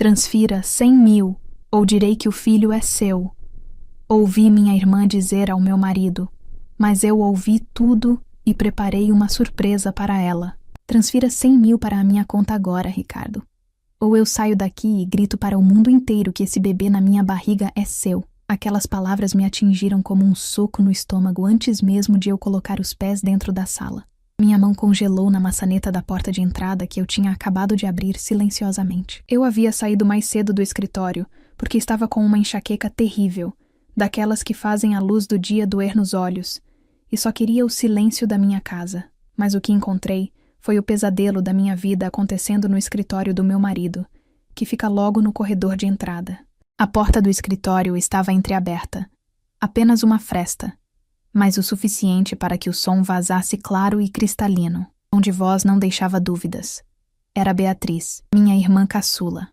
Transfira 100.000, ou direi que o filho é seu. Ouvi minha irmã dizer ao meu marido, mas eu ouvi tudo e preparei uma surpresa para ela. Transfira 100.000 para a minha conta agora, Ricardo. Ou eu saio daqui e grito para o mundo inteiro que esse bebê na minha barriga é seu. Aquelas palavras me atingiram como um soco no estômago antes mesmo de eu colocar os pés dentro da sala. Minha mão congelou na maçaneta da porta de entrada que eu tinha acabado de abrir silenciosamente. Eu havia saído mais cedo do escritório, porque estava com uma enxaqueca terrível, daquelas que fazem a luz do dia doer nos olhos, e só queria o silêncio da minha casa. Mas o que encontrei foi o pesadelo da minha vida acontecendo no escritório do meu marido, que fica logo no corredor de entrada. A porta do escritório estava entreaberta, apenas uma fresta, mas o suficiente para que o som vazasse claro e cristalino, onde voz não deixava dúvidas. Era Beatriz, minha irmã caçula.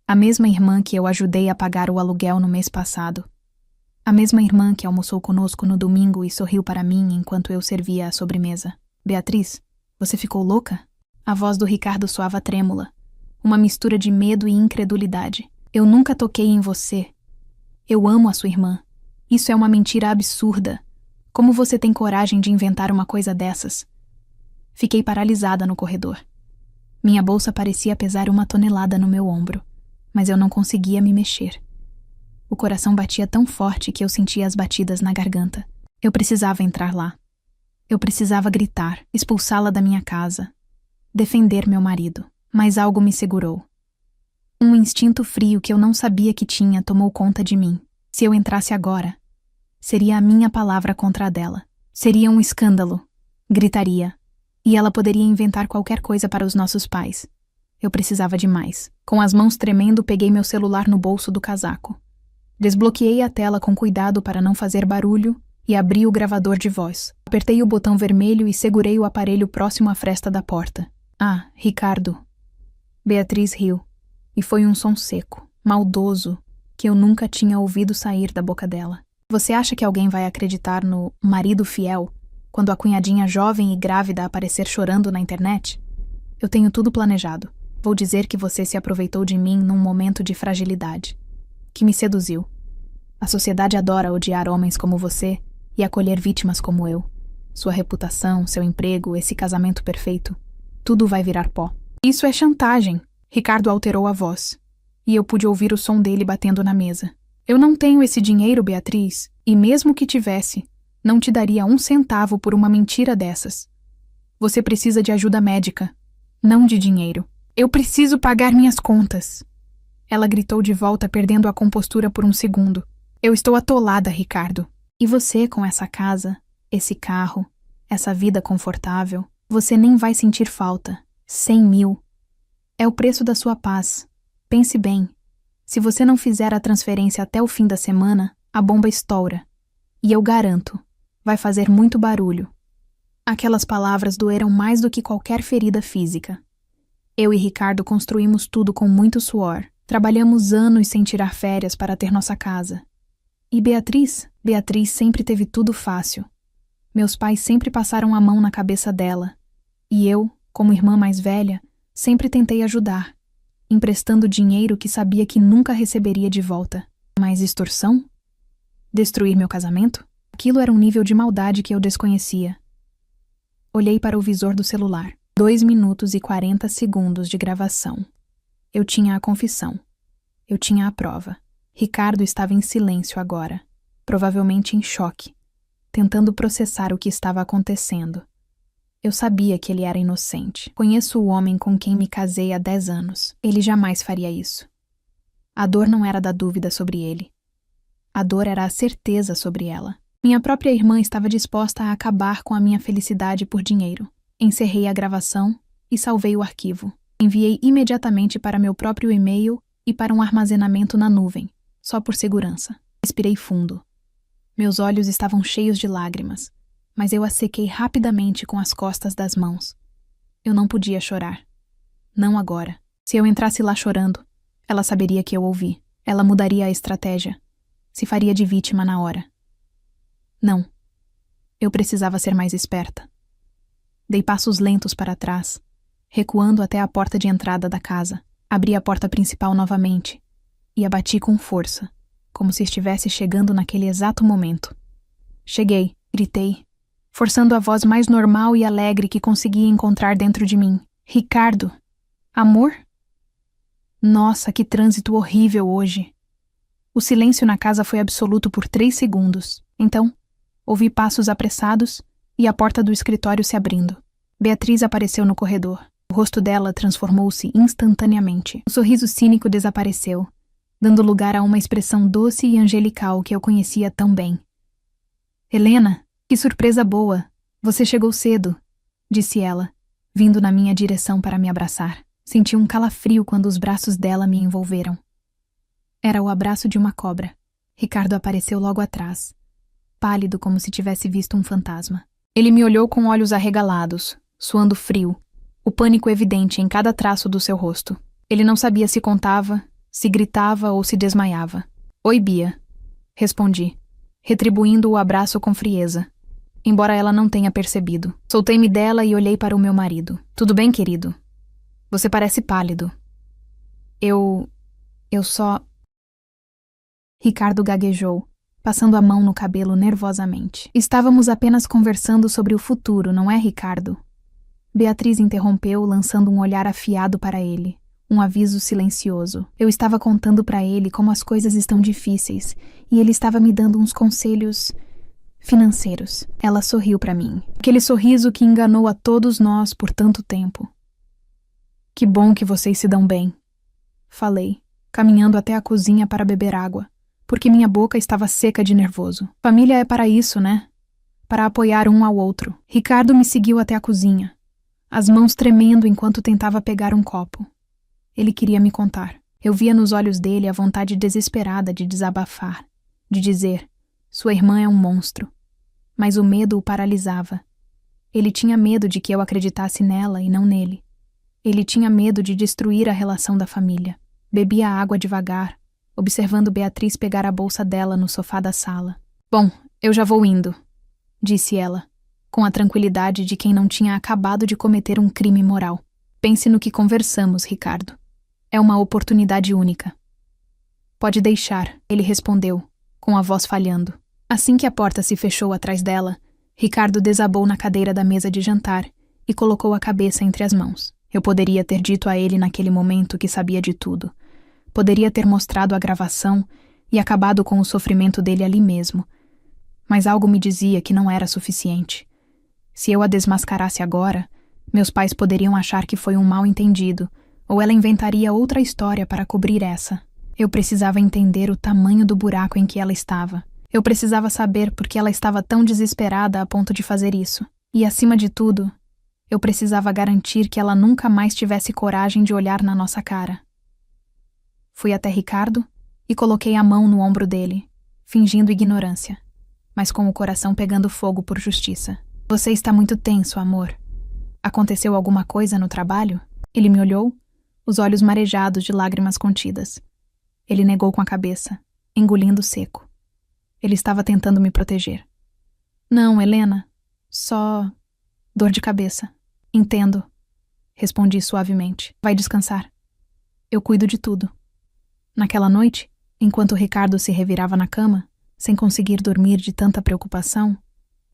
A mesma irmã que eu ajudei a pagar o aluguel no mês passado. A mesma irmã que almoçou conosco no domingo e sorriu para mim enquanto eu servia a sobremesa. Beatriz, você ficou louca? A voz do Ricardo soava trêmula, uma mistura de medo e incredulidade. Eu nunca toquei em você. Eu amo a sua irmã. Isso é uma mentira absurda. Como você tem coragem de inventar uma coisa dessas? Fiquei paralisada no corredor. Minha bolsa parecia pesar 1 tonelada no meu ombro, mas eu não conseguia me mexer. O coração batia tão forte que eu sentia as batidas na garganta. Eu precisava entrar lá. Eu precisava gritar, expulsá-la da minha casa, defender meu marido. Mas algo me segurou. Um instinto frio que eu não sabia que tinha tomou conta de mim. Se eu entrasse agora, seria a minha palavra contra a dela. Seria um escândalo. Gritaria. E ela poderia inventar qualquer coisa para os nossos pais. Eu precisava de mais. Com as mãos tremendo, peguei meu celular no bolso do casaco. Desbloqueei a tela com cuidado para não fazer barulho e abri o gravador de voz. Apertei o botão vermelho e segurei o aparelho próximo à fresta da porta. Ah, Ricardo. Beatriz riu. E foi um som seco, maldoso, que eu nunca tinha ouvido sair da boca dela. Você acha que alguém vai acreditar no marido fiel quando a cunhadinha jovem e grávida aparecer chorando na internet? Eu tenho tudo planejado. Vou dizer que você se aproveitou de mim num momento de fragilidade, que me seduziu. A sociedade adora odiar homens como você e acolher vítimas como eu. Sua reputação, seu emprego, esse casamento perfeito, tudo vai virar pó. Isso é chantagem. Ricardo alterou a voz, e eu pude ouvir o som dele batendo na mesa. Eu não tenho esse dinheiro, Beatriz, e mesmo que tivesse, não te daria 1 centavo por uma mentira dessas. Você precisa de ajuda médica, não de dinheiro. Eu preciso pagar minhas contas. Ela gritou de volta, perdendo a compostura por um segundo. Eu estou atolada, Ricardo. E você com essa casa, esse carro, essa vida confortável, você nem vai sentir falta. 100.000. É o preço da sua paz. Pense bem. Se você não fizer a transferência até o fim da semana, a bomba estoura. E eu garanto, vai fazer muito barulho. Aquelas palavras doeram mais do que qualquer ferida física. Eu e Ricardo construímos tudo com muito suor. Trabalhamos anos sem tirar férias para ter nossa casa. E Beatriz sempre teve tudo fácil. Meus pais sempre passaram a mão na cabeça dela. E eu, como irmã mais velha, sempre tentei ajudar, emprestando dinheiro que sabia que nunca receberia de volta. Mas extorsão? Destruir meu casamento? Aquilo era um nível de maldade que eu desconhecia. Olhei para o visor do celular. 2 minutos e 40 segundos de gravação. Eu tinha a confissão. Eu tinha a prova. Ricardo estava em silêncio agora, provavelmente em choque, tentando processar o que estava acontecendo. Eu sabia que ele era inocente. Conheço o homem com quem me casei há 10 anos. Ele jamais faria isso. A dor não era da dúvida sobre ele. A dor era a certeza sobre ela. Minha própria irmã estava disposta a acabar com a minha felicidade por dinheiro. Encerrei a gravação e salvei o arquivo. Enviei imediatamente para meu próprio e-mail e para um armazenamento na nuvem, só por segurança. Respirei fundo. Meus olhos estavam cheios de lágrimas, mas eu as sequei rapidamente com as costas das mãos. Eu não podia chorar. Não agora. Se eu entrasse lá chorando, ela saberia que eu ouvi. Ela mudaria a estratégia. Se faria de vítima na hora. Não. Eu precisava ser mais esperta. Dei passos lentos para trás, recuando até a porta de entrada da casa. Abri a porta principal novamente e a bati com força, como se estivesse chegando naquele exato momento. Cheguei, gritei, forçando a voz mais normal e alegre que conseguia encontrar dentro de mim. Ricardo! Amor? Nossa, que trânsito horrível hoje! O silêncio na casa foi absoluto por 3 segundos. Então, ouvi passos apressados e a porta do escritório se abrindo. Beatriz apareceu no corredor. O rosto dela transformou-se instantaneamente. O sorriso cínico desapareceu, dando lugar a uma expressão doce e angelical que eu conhecia tão bem. Helena, que surpresa boa! Você chegou cedo, disse ela, vindo na minha direção para me abraçar. Senti um calafrio quando os braços dela me envolveram. Era o abraço de uma cobra. Ricardo apareceu logo atrás, pálido como se tivesse visto um fantasma. Ele me olhou com olhos arregalados, suando frio, o pânico evidente em cada traço do seu rosto. Ele não sabia se contava, se gritava ou se desmaiava. Oi, Bia, respondi, retribuindo o abraço com frieza, embora ela não tenha percebido. Soltei-me dela e olhei para o meu marido. Tudo bem, querido? Você parece pálido. Eu só... Ricardo gaguejou, passando a mão no cabelo nervosamente. Estávamos apenas conversando sobre o futuro, não é, Ricardo? Beatriz interrompeu, lançando um olhar afiado para ele, um aviso silencioso. Eu estava contando para ele como as coisas estão difíceis, e ele estava me dando uns conselhos financeiros. Ela sorriu para mim. Aquele sorriso que enganou a todos nós por tanto tempo. Que bom que vocês se dão bem, falei, caminhando até a cozinha para beber água, porque minha boca estava seca de nervoso. Família é para isso, né? Para apoiar um ao outro. Ricardo me seguiu até a cozinha, as mãos tremendo enquanto tentava pegar um copo. Ele queria me contar. Eu via nos olhos dele a vontade desesperada de desabafar, de dizer, sua irmã é um monstro. Mas o medo o paralisava. Ele tinha medo de que eu acreditasse nela e não nele. Ele tinha medo de destruir a relação da família. Bebia água devagar, observando Beatriz pegar a bolsa dela no sofá da sala. Bom, eu já vou indo, disse ela, com a tranquilidade de quem não tinha acabado de cometer um crime moral. Pense no que conversamos, Ricardo. É uma oportunidade única. Pode deixar, ele respondeu, com a voz falhando. Assim que a porta se fechou atrás dela, Ricardo desabou na cadeira da mesa de jantar e colocou a cabeça entre as mãos. Eu poderia ter dito a ele naquele momento que sabia de tudo. Poderia ter mostrado a gravação e acabado com o sofrimento dele ali mesmo. Mas algo me dizia que não era suficiente. Se eu a desmascarasse agora, meus pais poderiam achar que foi um mal-entendido, ou ela inventaria outra história para cobrir essa. Eu precisava entender o tamanho do buraco em que ela estava. Eu precisava saber por que ela estava tão desesperada a ponto de fazer isso. E, acima de tudo, eu precisava garantir que ela nunca mais tivesse coragem de olhar na nossa cara. Fui até Ricardo e coloquei a mão no ombro dele, fingindo ignorância, mas com o coração pegando fogo por justiça. Você está muito tenso, amor. Aconteceu alguma coisa no trabalho? Ele me olhou, os olhos marejados de lágrimas contidas. Ele negou com a cabeça, engolindo seco. Ele estava tentando me proteger. Não, Helena, só dor de cabeça. Entendo, respondi suavemente. Vai descansar. Eu cuido de tudo. Naquela noite, enquanto Ricardo se revirava na cama, sem conseguir dormir de tanta preocupação,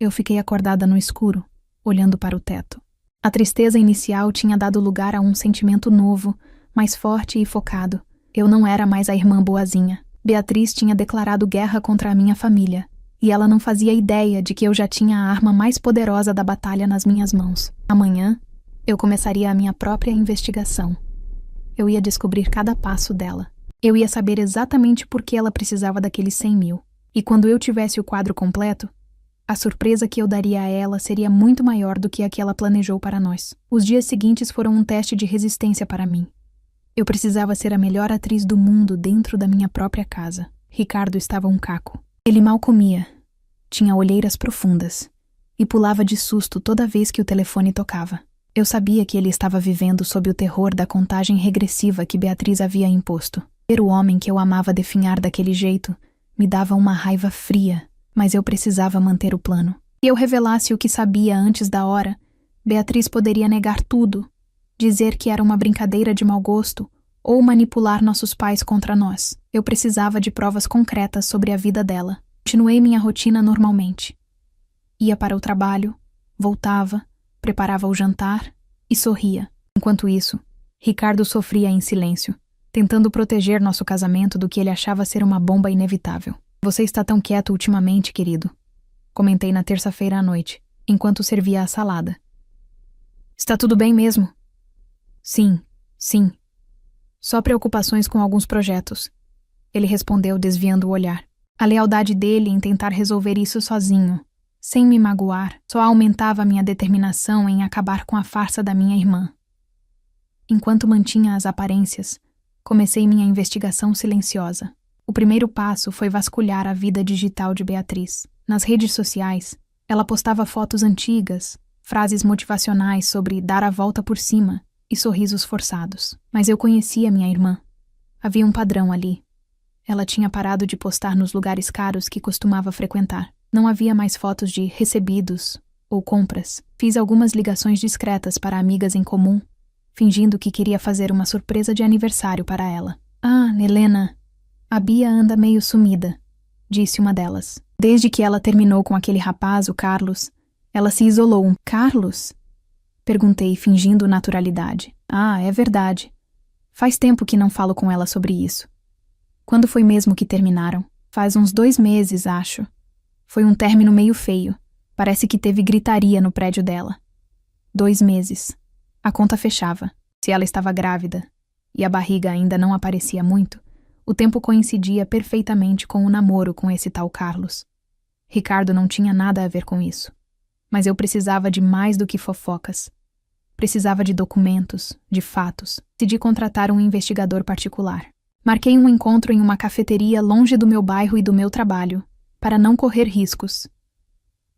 eu fiquei acordada no escuro, olhando para o teto. A tristeza inicial tinha dado lugar a um sentimento novo, mais forte e focado. Eu não era mais a irmã boazinha. Beatriz tinha declarado guerra contra a minha família, e ela não fazia ideia de que eu já tinha a arma mais poderosa da batalha nas minhas mãos. Amanhã, eu começaria a minha própria investigação. Eu ia descobrir cada passo dela. Eu ia saber exatamente por que ela precisava daqueles 100 mil. E quando eu tivesse o quadro completo, a surpresa que eu daria a ela seria muito maior do que a que ela planejou para nós. Os dias seguintes foram um teste de resistência para mim. Eu precisava ser a melhor atriz do mundo dentro da minha própria casa. Ricardo estava um caco. Ele mal comia, tinha olheiras profundas e pulava de susto toda vez que o telefone tocava. Eu sabia que ele estava vivendo sob o terror da contagem regressiva que Beatriz havia imposto. Ver o homem que eu amava definhar daquele jeito me dava uma raiva fria, mas eu precisava manter o plano. Se eu revelasse o que sabia antes da hora, Beatriz poderia negar tudo, dizer que era uma brincadeira de mau gosto ou manipular nossos pais contra nós. Eu precisava de provas concretas sobre a vida dela. Continuei minha rotina normalmente. Ia para o trabalho, voltava, preparava o jantar e sorria. Enquanto isso, Ricardo sofria em silêncio, tentando proteger nosso casamento do que ele achava ser uma bomba inevitável. Você está tão quieto ultimamente, querido, comentei na terça-feira à noite, enquanto servia a salada. Está tudo bem mesmo? Sim. Só preocupações com alguns projetos. Ele respondeu, desviando o olhar. A lealdade dele em tentar resolver isso sozinho, sem me magoar, só aumentava minha determinação em acabar com a farsa da minha irmã. Enquanto mantinha as aparências, comecei minha investigação silenciosa. O primeiro passo foi vasculhar a vida digital de Beatriz. Nas redes sociais, ela postava fotos antigas, frases motivacionais sobre dar a volta por cima e sorrisos forçados. Mas eu conhecia minha irmã. Havia um padrão ali. Ela tinha parado de postar nos lugares caros que costumava frequentar. Não havia mais fotos de recebidos ou compras. Fiz algumas ligações discretas para amigas em comum, fingindo que queria fazer uma surpresa de aniversário para ela. Ah, Helena, a Bia anda meio sumida, disse uma delas. Desde que ela terminou com aquele rapaz, o Carlos, ela se isolou. Carlos? Perguntei, fingindo naturalidade. Ah, é verdade. Faz tempo que não falo com ela sobre isso. Quando foi mesmo que terminaram? Faz uns 2 meses, acho. Foi um término meio feio. Parece que teve gritaria no prédio dela. 2 meses. A conta fechava. Se ela estava grávida e a barriga ainda não aparecia muito, o tempo coincidia perfeitamente com o namoro com esse tal Carlos. Ricardo não tinha nada a ver com isso. Mas eu precisava de mais do que fofocas. Precisava de documentos, de fatos. Decidi contratar um investigador particular. Marquei um encontro em uma cafeteria longe do meu bairro e do meu trabalho, para não correr riscos.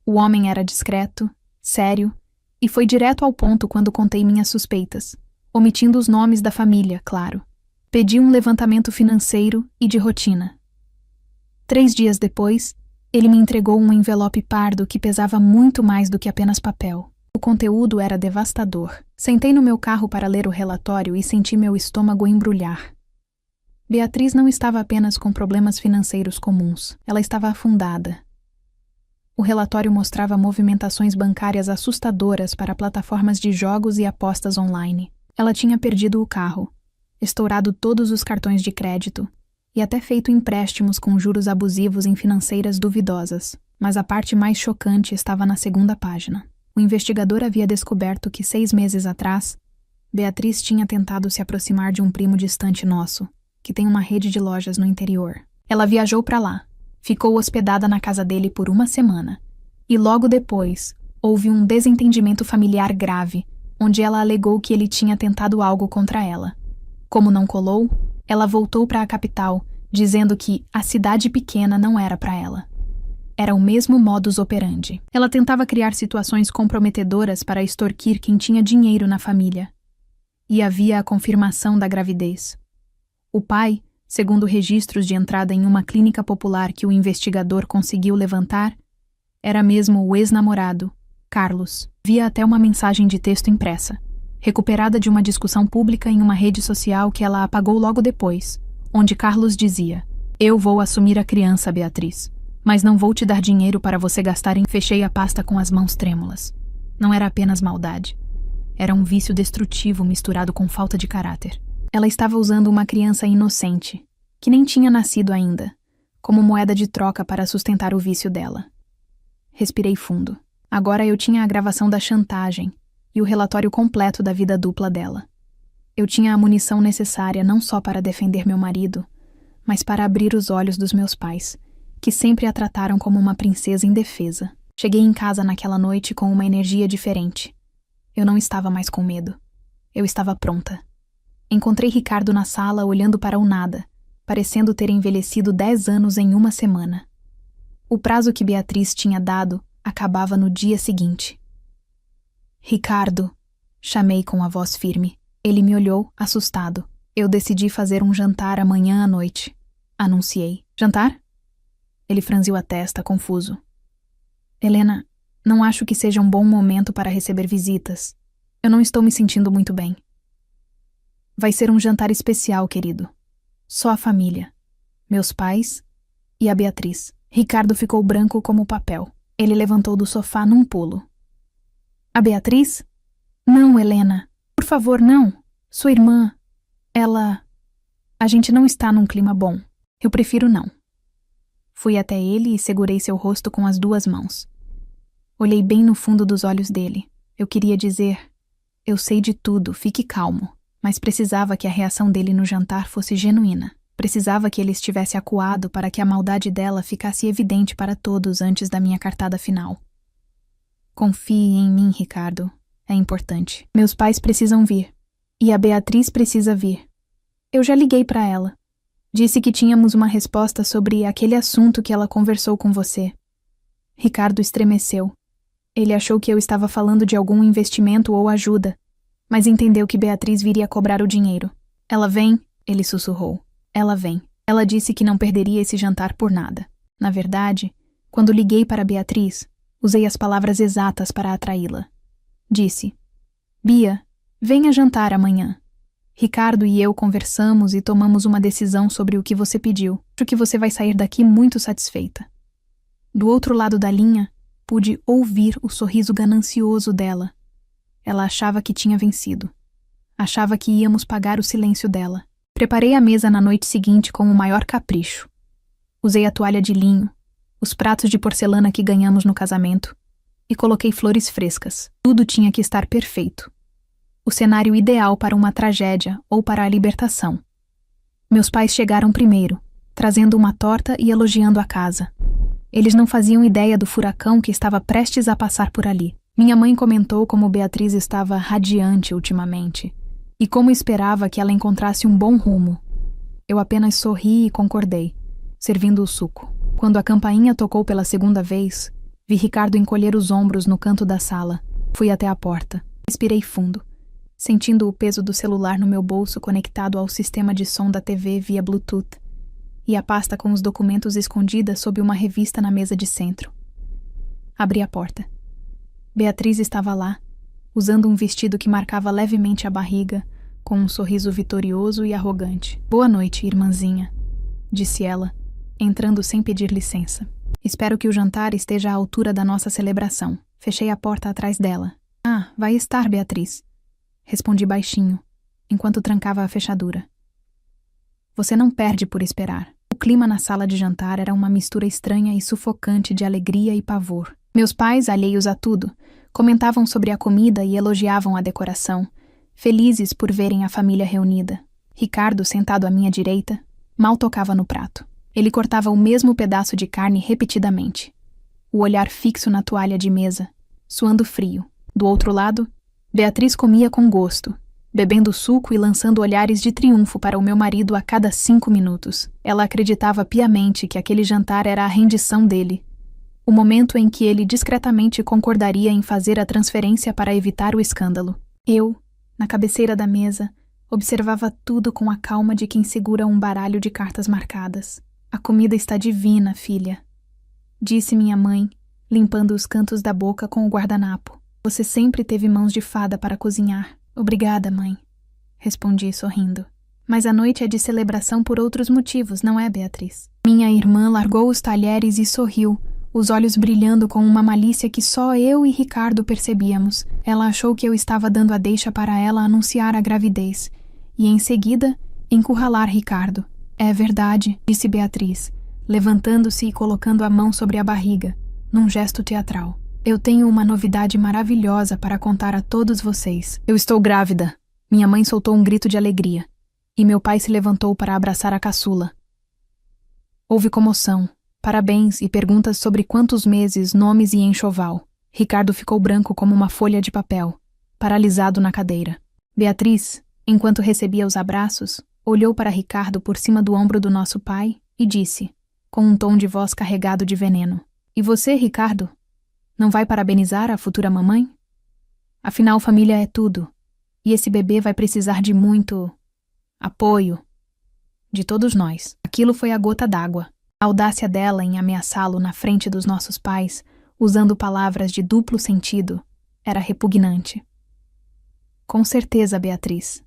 O homem era discreto, sério, e foi direto ao ponto quando contei minhas suspeitas, omitindo os nomes da família, claro. Pedi um levantamento financeiro e de rotina. 3 dias depois, ele me entregou um envelope pardo que pesava muito mais do que apenas papel. O conteúdo era devastador. Sentei no meu carro para ler o relatório e senti meu estômago embrulhar. Beatriz não estava apenas com problemas financeiros comuns, ela estava afundada. O relatório mostrava movimentações bancárias assustadoras para plataformas de jogos e apostas online. Ela tinha perdido o carro, estourado todos os cartões de crédito e até feito empréstimos com juros abusivos em financeiras duvidosas. Mas a parte mais chocante estava na segunda página. O investigador havia descoberto que 6 meses atrás, Beatriz tinha tentado se aproximar de um primo distante nosso, que tem uma rede de lojas no interior. Ela viajou para lá, ficou hospedada na casa dele por 1 semana, e logo depois houve um desentendimento familiar grave, onde ela alegou que ele tinha tentado algo contra ela. Como não colou, ela voltou para a capital, dizendo que a cidade pequena não era para ela. Era o mesmo modus operandi. Ela tentava criar situações comprometedoras para extorquir quem tinha dinheiro na família. E havia a confirmação da gravidez. O pai, segundo registros de entrada em uma clínica popular que o investigador conseguiu levantar, era mesmo o ex-namorado, Carlos. Via até uma mensagem de texto impressa, recuperada de uma discussão pública em uma rede social que ela apagou logo depois, onde Carlos dizia: "Eu vou assumir a criança, Beatriz, mas não vou te dar dinheiro para você gastar em..." Fechei a pasta com as mãos trêmulas. Não era apenas maldade. Era um vício destrutivo misturado com falta de caráter. Ela estava usando uma criança inocente, que nem tinha nascido ainda, como moeda de troca para sustentar o vício dela. Respirei fundo. Agora eu tinha a gravação da chantagem e o relatório completo da vida dupla dela. Eu tinha a munição necessária não só para defender meu marido, mas para abrir os olhos dos meus pais, que sempre a trataram como uma princesa indefesa. Cheguei em casa naquela noite com uma energia diferente. Eu não estava mais com medo. Eu estava pronta. Encontrei Ricardo na sala olhando para o nada, parecendo ter envelhecido 10 anos em 1 semana. O prazo que Beatriz tinha dado acabava no dia seguinte. "Ricardo", chamei com a voz firme. Ele me olhou, assustado. "Eu decidi fazer um jantar amanhã à noite", anunciei. "Jantar?" Ele franziu a testa, confuso. "Helena, não acho que seja um bom momento para receber visitas. Eu não estou me sentindo muito bem." Vai ser um jantar especial, querido. Só a família. Meus pais e a Beatriz. Ricardo ficou branco como papel. Ele levantou do sofá num pulo. A Beatriz? Não, Helena. Por favor, não. Sua irmã. Ela... A gente não está num clima bom. Eu prefiro não. Fui até ele e segurei seu rosto com as 2 mãos. Olhei bem no fundo dos olhos dele. Eu queria dizer: eu sei de tudo, fique calmo. Mas precisava que a reação dele no jantar fosse genuína. Precisava que ele estivesse acuado para que a maldade dela ficasse evidente para todos antes da minha cartada final. Confie em mim, Ricardo. É importante. Meus pais precisam vir. E a Beatriz precisa vir. Eu já liguei para ela. Disse que tínhamos uma resposta sobre aquele assunto que ela conversou com você. Ricardo estremeceu. Ele achou que eu estava falando de algum investimento ou ajuda, mas entendeu que Beatriz viria cobrar o dinheiro. Ela vem, ele sussurrou. Ela vem. Ela disse que não perderia esse jantar por nada. Na verdade, quando liguei para Beatriz, usei as palavras exatas para atraí-la. Disse: Bia, venha jantar amanhã. Ricardo e eu conversamos e tomamos uma decisão sobre o que você pediu. Acho que você vai sair daqui muito satisfeita. Do outro lado da linha, pude ouvir o sorriso ganancioso dela. Ela achava que tinha vencido. Achava que íamos pagar o silêncio dela. Preparei a mesa na noite seguinte com o maior capricho. Usei a toalha de linho, os pratos de porcelana que ganhamos no casamento, e coloquei flores frescas. Tudo tinha que estar perfeito. O cenário ideal para uma tragédia ou para a libertação. Meus pais chegaram primeiro, trazendo uma torta e elogiando a casa. Eles não faziam ideia do furacão que estava prestes a passar por ali. Minha mãe comentou como Beatriz estava radiante ultimamente, e como esperava que ela encontrasse um bom rumo. Eu apenas sorri e concordei, servindo o suco. Quando a campainha tocou pela 2ª vez, vi Ricardo encolher os ombros no canto da sala. Fui até a porta. Respirei fundo, sentindo o peso do celular no meu bolso conectado ao sistema de som da TV via Bluetooth, e a pasta com os documentos escondida sob uma revista na mesa de centro. Abri a porta. Beatriz estava lá, usando um vestido que marcava levemente a barriga, com um sorriso vitorioso e arrogante. Boa noite, irmãzinha, disse ela, entrando sem pedir licença. Espero que o jantar esteja à altura da nossa celebração. Fechei a porta atrás dela. Ah, vai estar, Beatriz, respondi baixinho, enquanto trancava a fechadura. Você não perde por esperar. O clima na sala de jantar era uma mistura estranha e sufocante de alegria e pavor. Meus pais, alheios a tudo, comentavam sobre a comida e elogiavam a decoração, felizes por verem a família reunida. Ricardo, sentado à minha direita, mal tocava no prato. Ele cortava o mesmo pedaço de carne repetidamente, o olhar fixo na toalha de mesa, suando frio. Do outro lado, Beatriz comia com gosto, bebendo suco e lançando olhares de triunfo para o meu marido a cada 5 minutos. Ela acreditava piamente que aquele jantar era a rendição dele, o momento em que ele discretamente concordaria em fazer a transferência para evitar o escândalo. Eu, na cabeceira da mesa, observava tudo com a calma de quem segura um baralho de cartas marcadas. A comida está divina, filha, disse minha mãe, limpando os cantos da boca com o guardanapo. Você sempre teve mãos de fada para cozinhar. Obrigada, mãe, respondi sorrindo. Mas a noite é de celebração por outros motivos, não é, Beatriz? Minha irmã largou os talheres e sorriu, os olhos brilhando com uma malícia que só eu e Ricardo percebíamos. Ela achou que eu estava dando a deixa para ela anunciar a gravidez, e em seguida, encurralar Ricardo. É verdade, disse Beatriz, levantando-se e colocando a mão sobre a barriga, num gesto teatral. Eu tenho uma novidade maravilhosa para contar a todos vocês. Eu estou grávida. Minha mãe soltou um grito de alegria, e meu pai se levantou para abraçar a caçula. Houve comoção, parabéns e perguntas sobre quantos meses, nomes e enxoval. Ricardo ficou branco como uma folha de papel, paralisado na cadeira. Beatriz, enquanto recebia os abraços, olhou para Ricardo por cima do ombro do nosso pai e disse, com um tom de voz carregado de veneno: E você, Ricardo? Não vai parabenizar a futura mamãe? Afinal, família é tudo, e esse bebê vai precisar de muito apoio de todos nós. Aquilo foi a gota d'água. A audácia dela em ameaçá-lo na frente dos nossos pais, usando palavras de duplo sentido, era repugnante. Com certeza, Beatriz,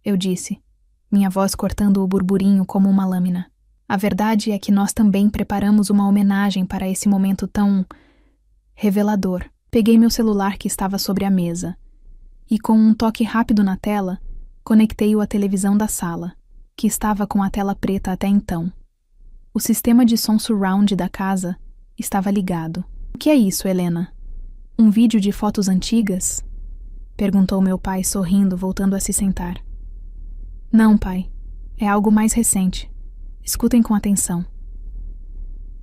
eu disse, minha voz cortando o burburinho como uma lâmina. A verdade é que nós também preparamos uma homenagem para esse momento tão revelador. Peguei meu celular que estava sobre a mesa e, com um toque rápido na tela, conectei-o à televisão da sala, que estava com a tela preta até então. O sistema de som surround da casa estava ligado. O que é isso, Helena? Um vídeo de fotos antigas? Perguntou meu pai, sorrindo, voltando a se sentar. Não, pai. É algo mais recente. Escutem com atenção.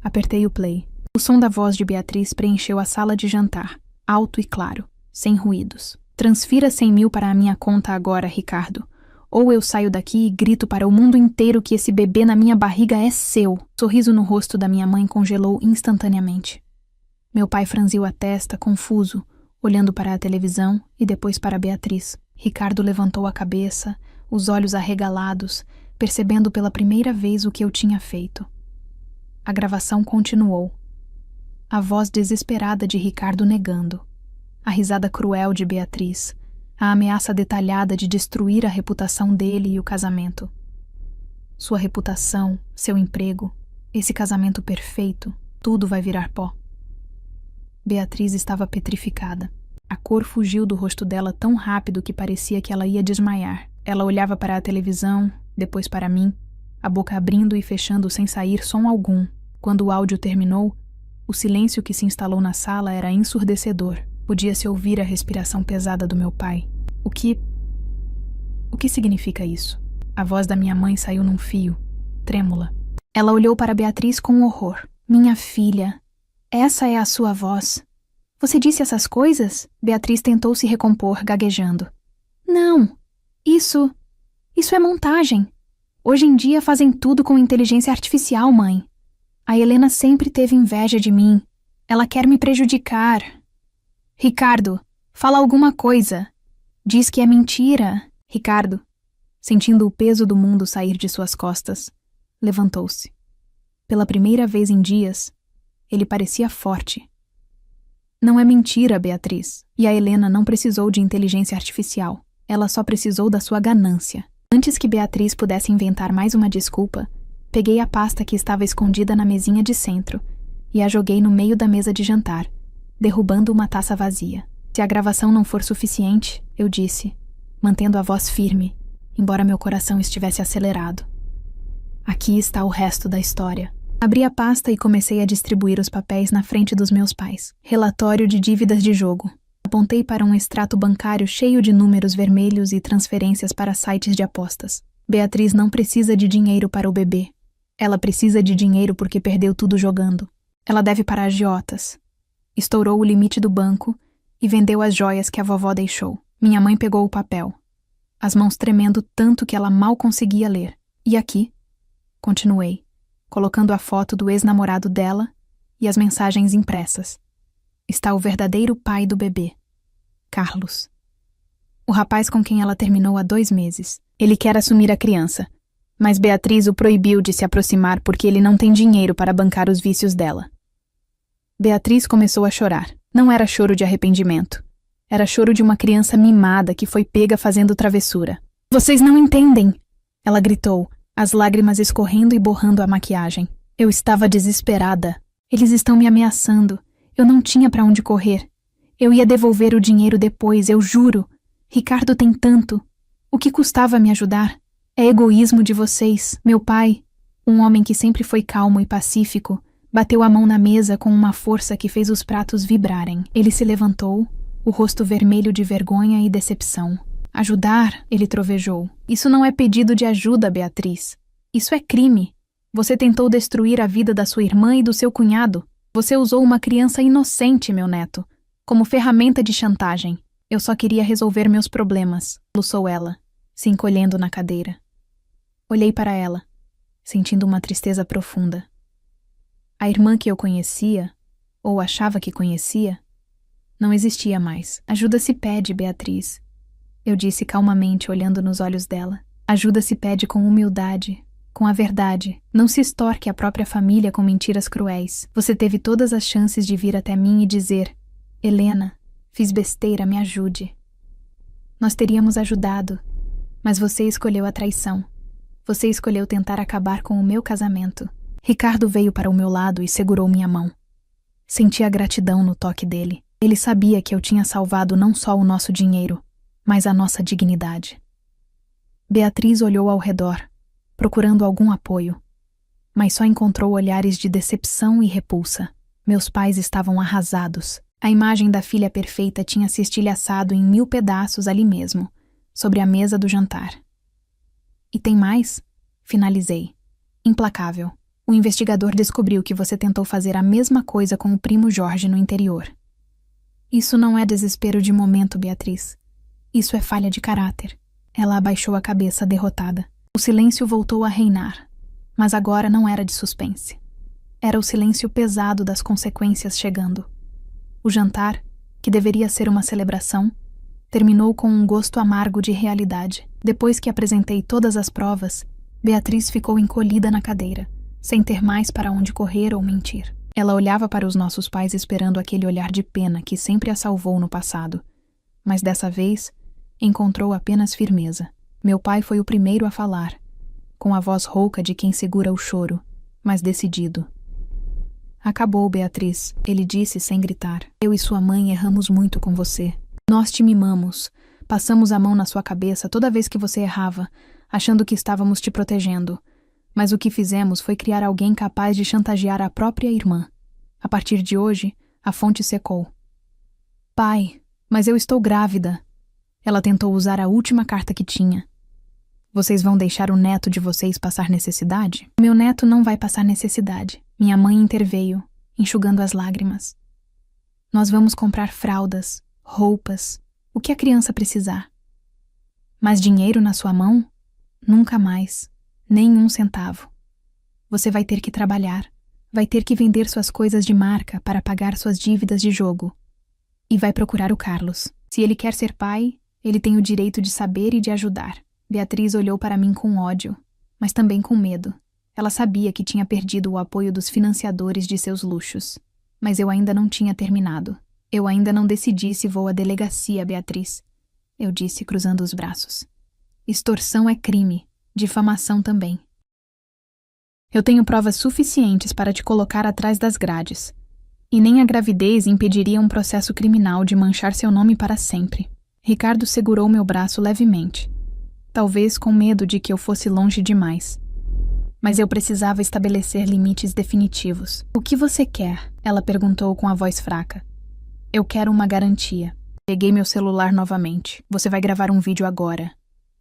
Apertei o play. O som da voz de Beatriz preencheu a sala de jantar, alto e claro, sem ruídos. Transfira 100 mil para a minha conta agora, Ricardo. Ou eu saio daqui e grito para o mundo inteiro que esse bebê na minha barriga é seu. O sorriso no rosto da minha mãe congelou instantaneamente. Meu pai franziu a testa, confuso, olhando para a televisão e depois para Beatriz. Ricardo levantou a cabeça, os olhos arregalados, percebendo pela primeira vez o que eu tinha feito. A gravação continuou. A voz desesperada de Ricardo negando. A risada cruel de Beatriz. A ameaça detalhada de destruir a reputação dele e o casamento. Sua reputação, seu emprego, esse casamento perfeito, tudo vai virar pó. Beatriz estava petrificada. A cor fugiu do rosto dela tão rápido que parecia que ela ia desmaiar. Ela olhava para a televisão, depois para mim, a boca abrindo e fechando sem sair som algum. Quando o áudio terminou, o silêncio que se instalou na sala era ensurdecedor. Podia-se ouvir a respiração pesada do meu pai. O que significa isso? A voz da minha mãe saiu num fio, trêmula. Ela olhou para Beatriz com horror. Minha filha, essa é a sua voz. Você disse essas coisas? Beatriz tentou se recompor, gaguejando. Não, isso é montagem. Hoje em dia fazem tudo com inteligência artificial, mãe. A Helena sempre teve inveja de mim. Ela quer me prejudicar. Ricardo, fala alguma coisa. Diz que é mentira. Ricardo, sentindo o peso do mundo sair de suas costas, levantou-se. Pela primeira vez em dias, ele parecia forte. Não é mentira, Beatriz. E a Helena não precisou de inteligência artificial. Ela só precisou da sua ganância. Antes que Beatriz pudesse inventar mais uma desculpa, peguei a pasta que estava escondida na mesinha de centro e a joguei no meio da mesa de jantar, derrubando uma taça vazia. Se a gravação não for suficiente, eu disse, mantendo a voz firme, embora meu coração estivesse acelerado. Aqui está o resto da história. Abri a pasta e comecei a distribuir os papéis na frente dos meus pais. Relatório de dívidas de jogo. Apontei para um extrato bancário cheio de números vermelhos e transferências para sites de apostas. Beatriz não precisa de dinheiro para o bebê. Ela precisa de dinheiro porque perdeu tudo jogando. Ela deve para agiotas. Estourou o limite do banco e vendeu as joias que a vovó deixou. Minha mãe pegou o papel, as mãos tremendo tanto que ela mal conseguia ler. E aqui, continuei, colocando a foto do ex-namorado dela e as mensagens impressas. Está o verdadeiro pai do bebê, Carlos. O rapaz com quem ela terminou há 2 meses. Ele quer assumir a criança, mas Beatriz o proibiu de se aproximar porque ele não tem dinheiro para bancar os vícios dela. Beatriz começou a chorar. Não era choro de arrependimento. Era choro de uma criança mimada que foi pega fazendo travessura. Vocês não entendem! Ela gritou, as lágrimas escorrendo e borrando a maquiagem. Eu estava desesperada. Eles estão me ameaçando. Eu não tinha para onde correr. Eu ia devolver o dinheiro depois, eu juro. Ricardo tem tanto. O que custava me ajudar? É egoísmo de vocês. Meu pai, um homem que sempre foi calmo e pacífico, bateu a mão na mesa com uma força que fez os pratos vibrarem. Ele se levantou, o rosto vermelho de vergonha e decepção. Ajudar, ele trovejou. Isso não é pedido de ajuda, Beatriz. Isso é crime. Você tentou destruir a vida da sua irmã e do seu cunhado. Você usou uma criança inocente, meu neto, como ferramenta de chantagem. Eu só queria resolver meus problemas, luçou ela, se encolhendo na cadeira. Olhei para ela, sentindo uma tristeza profunda. A irmã que eu conhecia, ou achava que conhecia, não existia mais. Ajuda se pede, Beatriz. Eu disse calmamente, olhando nos olhos dela. Ajuda se pede com humildade, com a verdade. Não se extorque a própria família com mentiras cruéis. Você teve todas as chances de vir até mim e dizer: Helena, fiz besteira, me ajude. Nós teríamos ajudado, Mas você escolheu a traição. Você escolheu tentar acabar com o meu casamento. Ricardo veio para o meu lado e segurou minha mão. Senti a gratidão no toque dele. Ele sabia que eu tinha salvado não só o nosso dinheiro, mas a nossa dignidade. Beatriz olhou ao redor, procurando algum apoio, mas só encontrou olhares de decepção e repulsa. Meus pais estavam arrasados. A imagem da filha perfeita tinha se estilhaçado em 1000 pedaços ali mesmo, sobre a mesa do jantar. E tem mais? Finalizei. Implacável. O investigador descobriu que você tentou fazer a mesma coisa com o primo Jorge no interior. Isso não é desespero de momento, Beatriz. Isso é falha de caráter. Ela abaixou a cabeça derrotada. O silêncio voltou a reinar, mas agora não era de suspense. Era o silêncio pesado das consequências chegando. O jantar, que deveria ser uma celebração, terminou com um gosto amargo de realidade. Depois que apresentei todas as provas, Beatriz ficou encolhida na cadeira, sem ter mais para onde correr ou mentir. Ela olhava para os nossos pais esperando aquele olhar de pena que sempre a salvou no passado, mas dessa vez encontrou apenas firmeza. Meu pai foi o primeiro a falar, com a voz rouca de quem segura o choro, mas decidido. Acabou, Beatriz, ele disse sem gritar. Eu e sua mãe erramos muito com você. Nós te mimamos, passamos a mão na sua cabeça toda vez que você errava, achando que estávamos te protegendo. Mas o que fizemos foi criar alguém capaz de chantagear a própria irmã. A partir de hoje, a fonte secou. Pai, mas eu estou grávida. Ela tentou usar a última carta que tinha. Vocês vão deixar o neto de vocês passar necessidade? Meu neto não vai passar necessidade. Minha mãe interveio, enxugando as lágrimas. Nós vamos comprar fraldas, roupas, o que a criança precisar. Mas dinheiro na sua mão? Nunca mais. Nem um centavo. Você vai ter que trabalhar, vai ter que vender suas coisas de marca para pagar suas dívidas de jogo. E vai procurar o Carlos. Se ele quer ser pai, ele tem o direito de saber e de ajudar. Beatriz olhou para mim com ódio, mas também com medo. Ela sabia que tinha perdido o apoio dos financiadores de seus luxos. Mas eu ainda não tinha terminado. Eu ainda não decidi se vou à delegacia, Beatriz. Eu disse, cruzando os braços. Extorsão é crime. Difamação também. Eu tenho provas suficientes para te colocar atrás das grades. E nem a gravidez impediria um processo criminal de manchar seu nome para sempre. Ricardo segurou meu braço levemente, talvez com medo de que eu fosse longe demais. Mas eu precisava estabelecer limites definitivos. O que você quer? Ela perguntou com a voz fraca. Eu quero uma garantia. Peguei meu celular novamente. Você vai gravar um vídeo agora.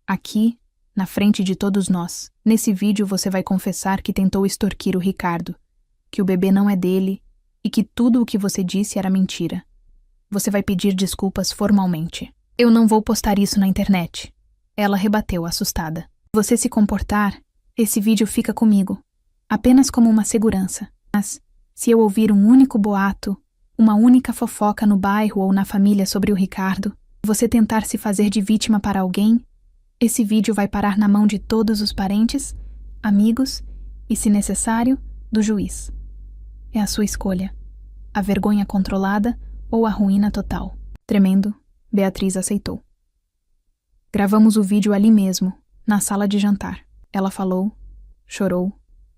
Aqui, na frente de todos nós. Nesse vídeo você vai confessar que tentou extorquir o Ricardo, que o bebê não é dele e que tudo o que você disse era mentira. Você vai pedir desculpas formalmente. Eu não vou postar isso na internet. Ela rebateu, assustada. Se você se comportar, esse vídeo fica comigo, apenas como uma segurança. Mas, se eu ouvir um único boato, uma única fofoca no bairro ou na família sobre o Ricardo, você tentar se fazer de vítima para alguém, esse vídeo vai parar na mão de todos os parentes, amigos e, se necessário, do juiz. É a sua escolha. A vergonha controlada ou a ruína total. Tremendo, Beatriz aceitou. Gravamos o vídeo ali mesmo, na sala de jantar. Ela falou, chorou,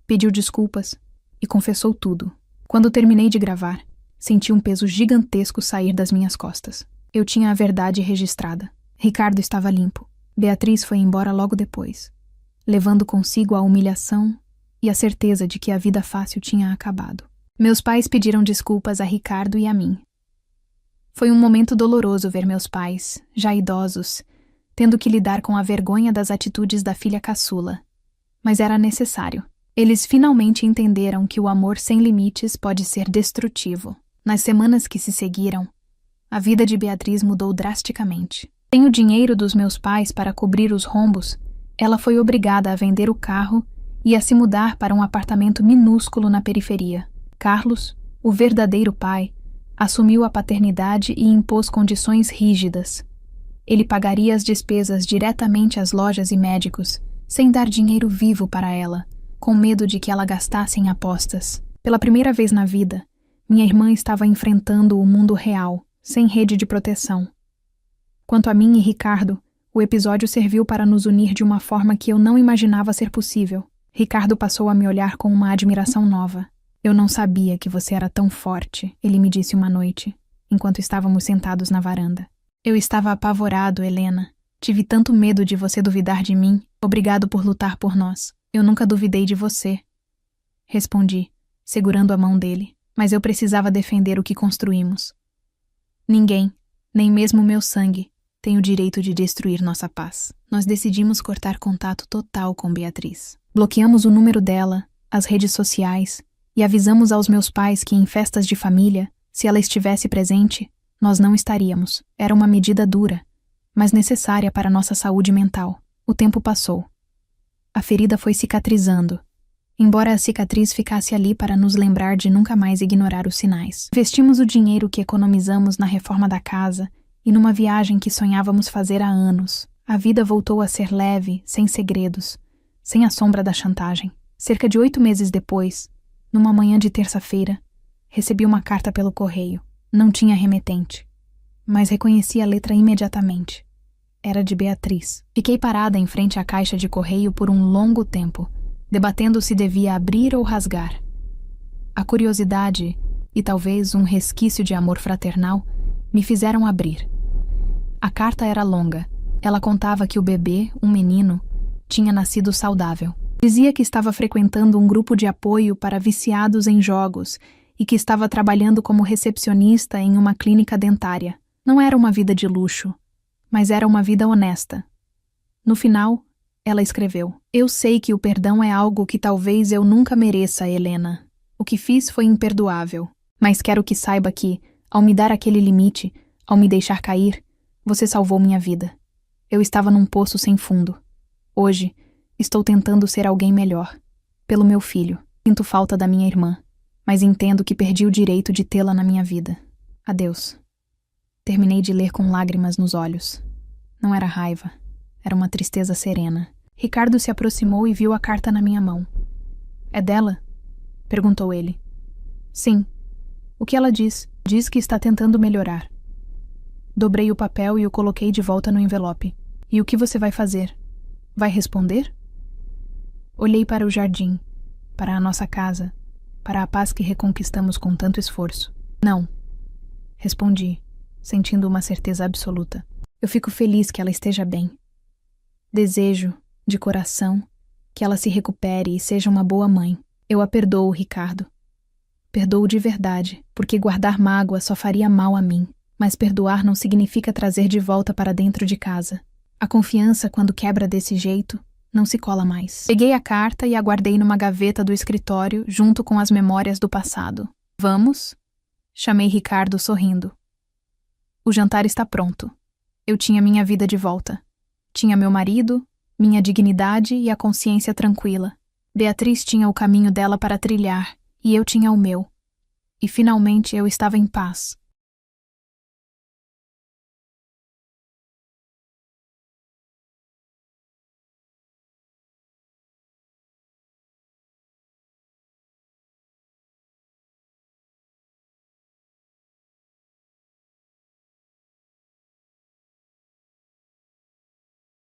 pediu desculpas e confessou tudo. Quando terminei de gravar, senti um peso gigantesco sair das minhas costas. Eu tinha a verdade registrada. Ricardo estava limpo. Beatriz foi embora logo depois, levando consigo a humilhação e a certeza de que a vida fácil tinha acabado. Meus pais pediram desculpas a Ricardo e a mim. Foi um momento doloroso ver meus pais, já idosos, tendo que lidar com a vergonha das atitudes da filha caçula. Mas era necessário. Eles finalmente entenderam que o amor sem limites pode ser destrutivo. Nas semanas que se seguiram, a vida de Beatriz mudou drasticamente. Sem o dinheiro dos meus pais para cobrir os rombos, ela foi obrigada a vender o carro e a se mudar para um apartamento minúsculo na periferia. Carlos, o verdadeiro pai, assumiu a paternidade e impôs condições rígidas. Ele pagaria as despesas diretamente às lojas e médicos, sem dar dinheiro vivo para ela, com medo de que ela gastasse em apostas. Pela primeira vez na vida, minha irmã estava enfrentando o mundo real, sem rede de proteção. Quanto a mim e Ricardo, O episódio serviu para nos unir de uma forma que eu não imaginava ser possível. Ricardo passou a me olhar com uma admiração nova. Eu não sabia que você era tão forte, ele me disse uma noite, enquanto estávamos sentados na varanda. Eu estava apavorado, Helena. Tive tanto medo de você duvidar de mim. Obrigado por lutar por nós. Eu nunca duvidei de você. Respondi, segurando a mão dele, mas eu precisava defender o que construímos. Ninguém, nem mesmo meu sangue, tem o direito de destruir nossa paz. Nós decidimos cortar contato total com Beatriz. Bloqueamos o número dela, as redes sociais, e avisamos aos meus pais que em festas de família, se ela estivesse presente, nós não estaríamos. Era uma medida dura, mas necessária para nossa saúde mental. O tempo passou. A ferida foi cicatrizando, embora a cicatriz ficasse ali para nos lembrar de nunca mais ignorar os sinais. Investimos o dinheiro que economizamos na reforma da casa e numa viagem que sonhávamos fazer há anos. A vida voltou a ser leve, sem segredos, sem a sombra da chantagem. Cerca de 8 meses depois, numa manhã de terça-feira, recebi uma carta pelo correio. Não tinha remetente, mas reconheci a letra imediatamente. Era de Beatriz. Fiquei parada em frente à caixa de correio por um longo tempo, debatendo se devia abrir ou rasgar. A curiosidade, e talvez um resquício de amor fraternal, me fizeram abrir. A carta era longa. Ela contava que o bebê, um menino, tinha nascido saudável. Dizia que estava frequentando um grupo de apoio para viciados em jogos e que estava trabalhando como recepcionista em uma clínica dentária. Não era uma vida de luxo, mas era uma vida honesta. No final, ela escreveu: Eu sei que o perdão é algo que talvez eu nunca mereça, Helena. O que fiz foi imperdoável, mas quero que saiba que, ao me dar aquele limite, ao me deixar cair, você salvou minha vida. Eu estava num poço sem fundo. Hoje, estou tentando ser alguém melhor. Pelo meu filho, sinto falta da minha irmã, mas entendo que perdi o direito de tê-la na minha vida. Adeus. Terminei de ler com lágrimas nos olhos. Não era raiva, era uma tristeza serena. Ricardo se aproximou e viu a carta na minha mão. É dela? Perguntou ele. Sim. O que ela diz? Diz que está tentando melhorar. Dobrei o papel e o coloquei de volta no envelope. E o que você vai fazer? Vai responder? Olhei para o jardim, para a nossa casa, para a paz que reconquistamos com tanto esforço. Não. Respondi, sentindo uma certeza absoluta. Eu fico feliz que ela esteja bem. Desejo, de coração, que ela se recupere e seja uma boa mãe. Eu a perdoo, Ricardo. Perdoo de verdade, porque guardar mágoa só faria mal a mim. Mas perdoar não significa trazer de volta para dentro de casa. A confiança, quando quebra desse jeito, não se cola mais. Peguei a carta e a guardei numa gaveta do escritório, junto com as memórias do passado. Vamos? Chamei Ricardo sorrindo. O jantar está pronto. Eu tinha minha vida de volta. Tinha meu marido, minha dignidade e a consciência tranquila. Beatriz tinha o caminho dela para trilhar, e eu tinha o meu. E finalmente eu estava em paz.